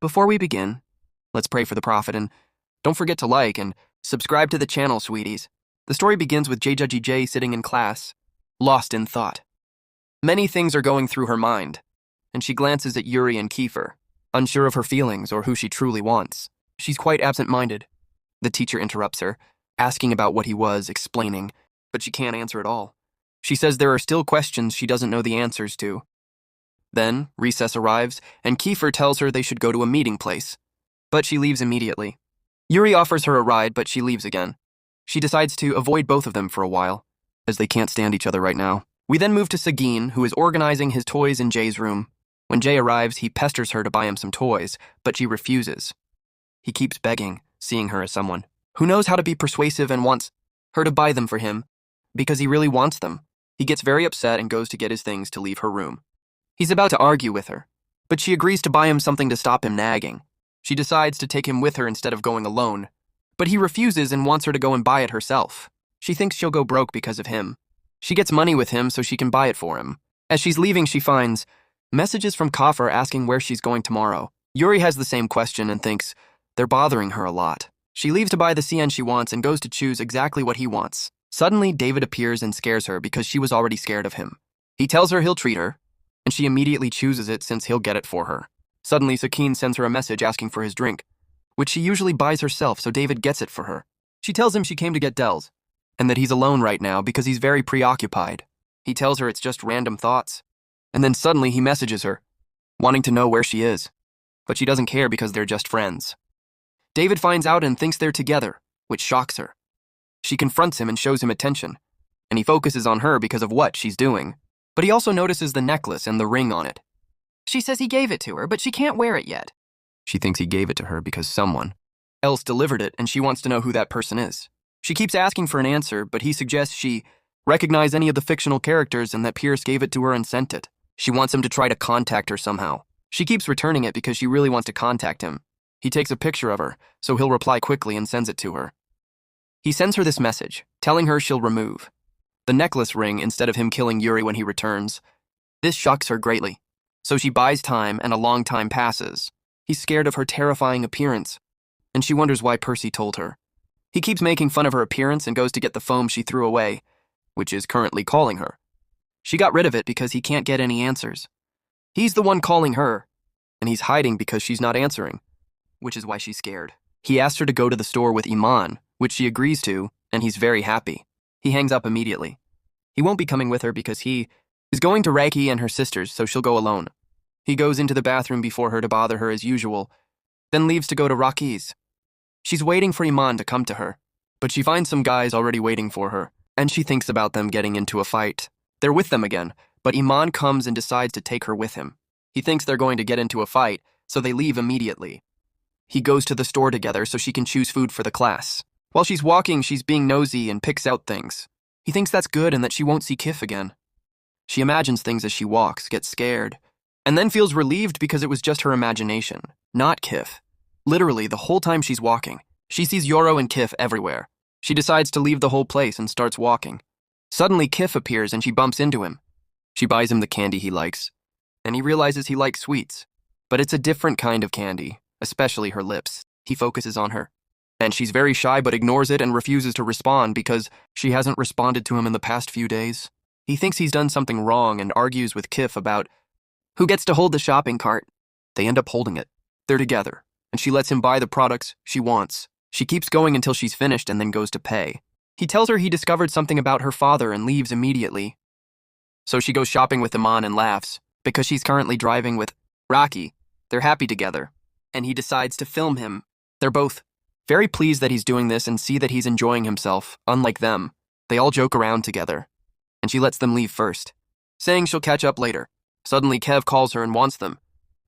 Before we begin, let's pray for the Prophet and don't forget to like and subscribe to the channel, sweeties. The story begins with JJJ sitting in class, lost in thought. Many things are going through her mind, and she glances at Yuri and Kiefer, unsure of her feelings or who she truly wants. She's quite absent-minded. The teacher interrupts her, asking about what he was, explaining, but she can't answer at all. She says there are still questions she doesn't know the answers to. Then, recess arrives, and Kiefer tells her they should go to a meeting place. But she leaves immediately. Yuri offers her a ride, but she leaves again. She decides to avoid both of them for a while, as they can't stand each other right now. We then move to Sagin, who is organizing his toys in Jay's room. When Jay arrives, he pesters her to buy him some toys, but she refuses. He keeps begging, seeing her as someone who knows how to be persuasive and wants her to buy them for him, because he really wants them. He gets very upset and goes to get his things to leave her room. He's about to argue with her, but she agrees to buy him something to stop him nagging. She decides to take him with her instead of going alone, but he refuses and wants her to go and buy it herself. She thinks she'll go broke because of him. She gets money with him so she can buy it for him. As she's leaving, she finds messages from Kaffer asking where she's going tomorrow. Yuri has the same question and thinks they're bothering her a lot. She leaves to buy the CN she wants and goes to choose exactly what he wants. Suddenly, David appears and scares her because she was already scared of him. He tells her he'll treat her, and she immediately chooses it since he'll get it for her. Suddenly, Sakine sends her a message asking for his drink, which she usually buys herself, so David gets it for her. She tells him she came to get Dells, and that he's alone right now because he's very preoccupied. He tells her it's just random thoughts. And then suddenly he messages her, wanting to know where she is. But she doesn't care because they're just friends. David finds out and thinks they're together, which shocks her. She confronts him and shows him attention, and he focuses on her because of what she's doing. But he also notices the necklace and the ring on it. She says he gave it to her, but she can't wear it yet. She thinks he gave it to her because someone else delivered it, and she wants to know who that person is. She keeps asking for an answer, but he suggests she recognize any of the fictional characters and that Pierce gave it to her and sent it. She wants him to try to contact her somehow. She keeps returning it because she really wants to contact him. He takes a picture of her, so he'll reply quickly and sends it to her. He sends her this message, telling her she'll remove the necklace ring instead of him killing Yuri when he returns. This shocks her greatly, so she buys time and a long time passes. He's scared of her terrifying appearance, and she wonders why Percy told her. He keeps making fun of her appearance and goes to get the foam she threw away, which is currently calling her. She got rid of it because he can't get any answers. He's the one calling her, and he's hiding because she's not answering, which is why she's scared. He asks her to go to the store with Iman, which she agrees to, and he's very happy. He hangs up immediately. He won't be coming with her because he is going to Raki and her sisters, so she'll go alone. He goes into the bathroom before her to bother her as usual, then leaves to go to Raki's. She's waiting for Iman to come to her, but she finds some guys already waiting for her, and she thinks about them getting into a fight. They're with them again, but Iman comes and decides to take her with him. He thinks they're going to get into a fight, so they leave immediately. He goes to the store together so she can choose food for the class. While she's walking, she's being nosy and picks out things. He thinks that's good and that she won't see Kif again. She imagines things as she walks, gets scared, and then feels relieved because it was just her imagination, not Kif. Literally, the whole time she's walking, she sees Yoro and Kif everywhere. She decides to leave the whole place and starts walking. Suddenly, Kif appears and she bumps into him. She buys him the candy he likes, and he realizes he likes sweets. But it's a different kind of candy, especially her lips. He focuses on her, and she's very shy but ignores it and refuses to respond because she hasn't responded to him in the past few days. He thinks he's done something wrong and argues with Kif about who gets to hold the shopping cart. They end up holding it. They're together, and she lets him buy the products she wants. She keeps going until she's finished and then goes to pay. He tells her he discovered something about her father and leaves immediately. So she goes shopping with Iman and laughs because she's currently driving with Raki. They're happy together, and he decides to film him. They're both very pleased that he's doing this and see that he's enjoying himself, unlike them. They all joke around together, and she lets them leave first, saying she'll catch up later. Suddenly, Kev calls her and wants them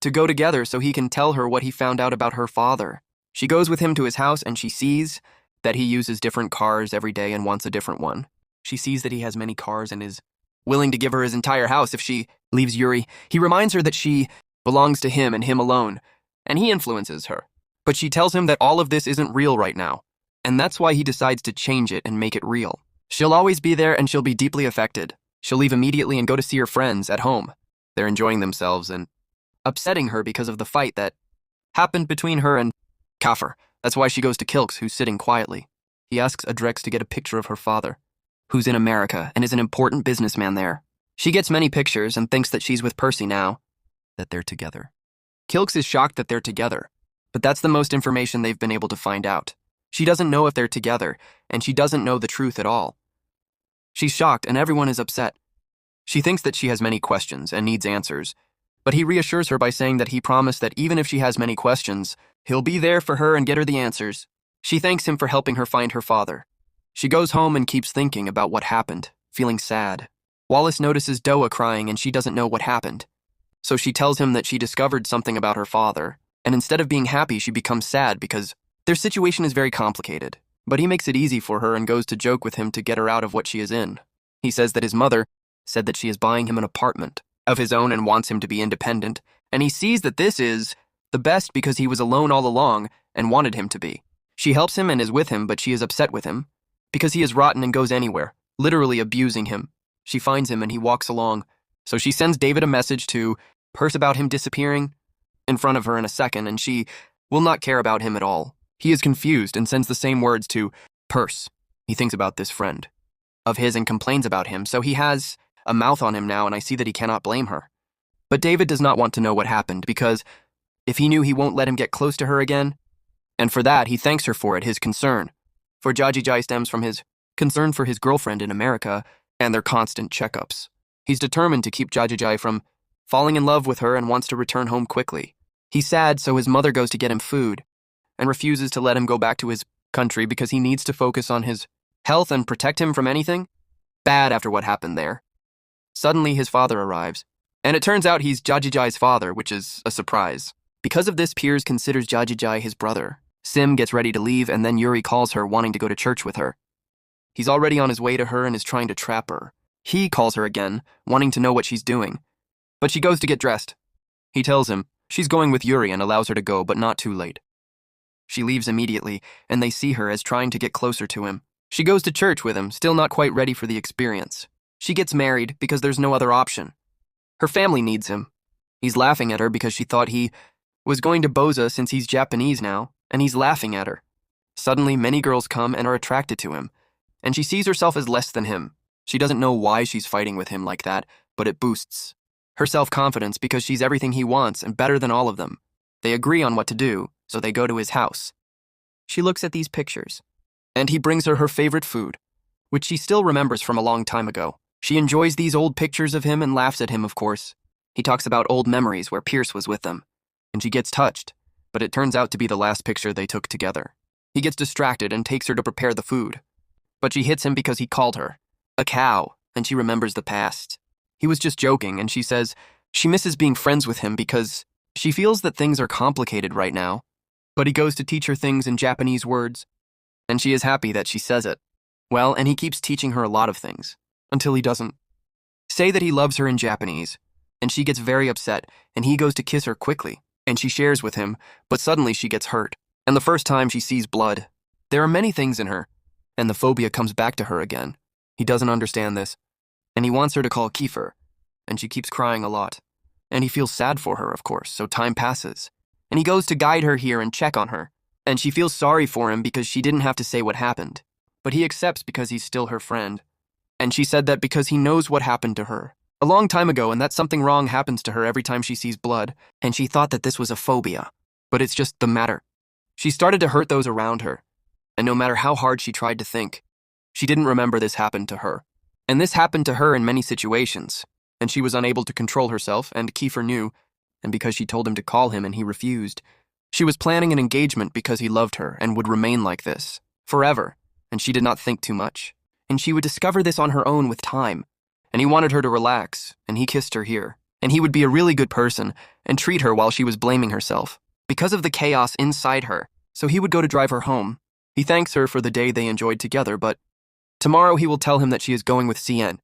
to go together so he can tell her what he found out about her father. She goes with him to his house, and she sees that he uses different cars every day and wants a different one. She sees that he has many cars and is willing to give her his entire house if she leaves Yuri. He reminds her that she belongs to him and him alone, and he influences her. But she tells him that all of this isn't real right now, and that's why he decides to change it and make it real. She'll always be there and she'll be deeply affected. She'll leave immediately and go to see her friends at home. They're enjoying themselves and upsetting her because of the fight that happened between her and Kafir. That's why she goes to Kilks, who's sitting quietly. He asks Adrex to get a picture of her father, who's in America and is an important businessman there. She gets many pictures and thinks that she's with Percy now, that they're together. Kilks is shocked that they're together, but that's the most information they've been able to find out. She doesn't know if they're together, and she doesn't know the truth at all. She's shocked, and everyone is upset. She thinks that she has many questions and needs answers, but he reassures her by saying that he promised that even if she has many questions, he'll be there for her and get her the answers. She thanks him for helping her find her father. She goes home and keeps thinking about what happened, feeling sad. Wallace notices Doa crying and she doesn't know what happened. So she tells him that she discovered something about her father, and instead of being happy, she becomes sad because their situation is very complicated. But he makes it easy for her and goes to joke with him to get her out of what she is in. He says that his mother said that she is buying him an apartment of his own and wants him to be independent, and he sees that this is the best because he was alone all along and wanted him to be. She helps him and is with him, but she is upset with him because he is rotten and goes anywhere, literally abusing him. She finds him and he walks along, so she sends David a message to Perce about him disappearing in front of her in a second, and she will not care about him at all. He is confused and sends the same words to Perce. He thinks about this friend of his and complains about him, so he has a mouth on him now, and I see that he cannot blame her. But David does not want to know what happened because if he knew, he won't let him get close to her again. And for that, he thanks her for it, his concern. For Jajijai stems from his concern for his girlfriend in America and their constant checkups. He's determined to keep Jajijai from falling in love with her and wants to return home quickly. He's sad, so his mother goes to get him food and refuses to let him go back to his country because he needs to focus on his health and protect him from anything bad after what happened there. Suddenly, his father arrives, and it turns out he's Jajijai's father, which is a surprise. Because of this, Piers considers Jajijai his brother. Sim gets ready to leave, and then Yuri calls her, wanting to go to church with her. He's already on his way to her and is trying to trap her. He calls her again, wanting to know what she's doing. But she goes to get dressed. He tells him she's going with Yuri and allows her to go, but not too late. She leaves immediately, and they see her as trying to get closer to him. She goes to church with him, still not quite ready for the experience. She gets married because there's no other option. Her family needs him. He's laughing at her because she thought he was going to Boza since he's Japanese now, and he's laughing at her. Suddenly, many girls come and are attracted to him, and she sees herself as less than him. She doesn't know why she's fighting with him like that, but it boosts her self-confidence because she's everything he wants and better than all of them. They agree on what to do, so they go to his house. She looks at these pictures, and he brings her favorite food, which she still remembers from a long time ago. She enjoys these old pictures of him and laughs at him, of course. He talks about old memories where Pierce was with them, and she gets touched, but it turns out to be the last picture they took together. He gets distracted and takes her to prepare the food, but she hits him because he called her a cow, and she remembers the past. He was just joking, and she says she misses being friends with him because she feels that things are complicated right now, but he goes to teach her things in Japanese words, and she is happy that she says it. Well, and he keeps teaching her a lot of things, until he doesn't say that he loves her in Japanese, and she gets very upset, and he goes to kiss her quickly, and she shares with him, but suddenly she gets hurt, and the first time she sees blood. There are many things in her, and the phobia comes back to her again. He doesn't understand this, and he wants her to call Kiefer, and she keeps crying a lot. And he feels sad for her, of course, so time passes. And he goes to guide her here and check on her, and she feels sorry for him because she didn't have to say what happened. But he accepts because he's still her friend. And she said that because he knows what happened to her a long time ago, and that something wrong happens to her every time she sees blood, and she thought that this was a phobia. But it's just the matter. She started to hurt those around her, and no matter how hard she tried to think, she didn't remember this happened to her. And this happened to her in many situations, and she was unable to control herself, and Kiefer knew, and because she told him to call him and he refused. She was planning an engagement because he loved her and would remain like this forever, and she did not think too much. And she would discover this on her own with time. And he wanted her to relax, and he kissed her here. And he would be a really good person and treat her while she was blaming herself because of the chaos inside her. So he would go to drive her home. He thanks her for the day they enjoyed together, but tomorrow he will tell him that she is going with Cien,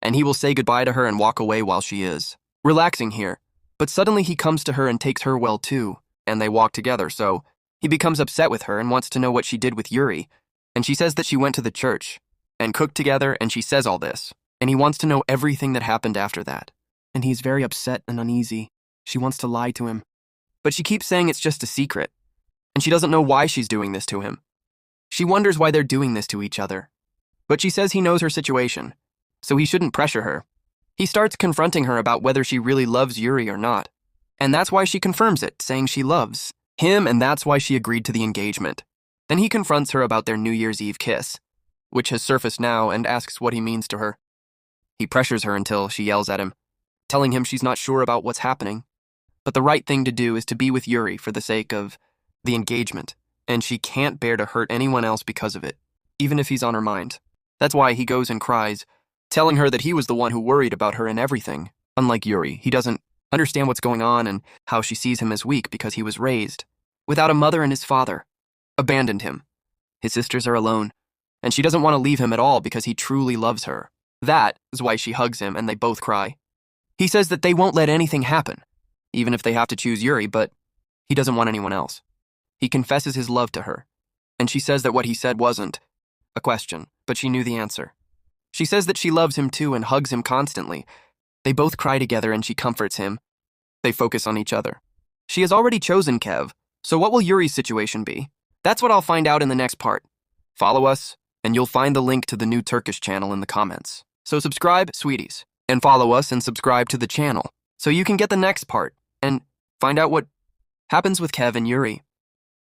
and he will say goodbye to her and walk away while she is relaxing here. But suddenly he comes to her and takes her well too, and they walk together, so he becomes upset with her and wants to know what she did with Yuri. And she says that she went to the church and cooked together, and she says all this. And he wants to know everything that happened after that. And he's very upset and uneasy. She wants to lie to him. but she keeps saying it's just a secret, and she doesn't know why she's doing this to him. She wonders why they're doing this to each other. But she says he knows her situation, so he shouldn't pressure her. He starts confronting her about whether she really loves Yuri or not, and that's why she confirms it, saying she loves him, and that's why she agreed to the engagement. Then he confronts her about their New Year's Eve kiss, which has surfaced now, and asks what he means to her. He pressures her until she yells at him, telling him she's not sure about what's happening, but the right thing to do is to be with Yuri for the sake of the engagement, and she can't bear to hurt anyone else because of it, even if he's on her mind. That's why he goes and cries, telling her that he was the one who worried about her and everything. Unlike Yuri, he doesn't understand what's going on and how she sees him as weak because he was raised without a mother, and his father abandoned him. His sisters are alone, and she doesn't want to leave him at all because he truly loves her. That is why she hugs him and they both cry. He says that they won't let anything happen, even if they have to choose Yuri, but he doesn't want anyone else. He confesses his love to her, and she says that what he said wasn't a question, but she knew the answer. She says that she loves him too and hugs him constantly. They both cry together and she comforts him. They focus on each other. She has already chosen Kev, so what will Yuri's situation be? That's what I'll find out in the next part. Follow us, and you'll find the link to the new Turkish channel in the comments. So subscribe, sweeties, and follow us and subscribe to the channel so you can get the next part and find out what happens with Kev and Yuri.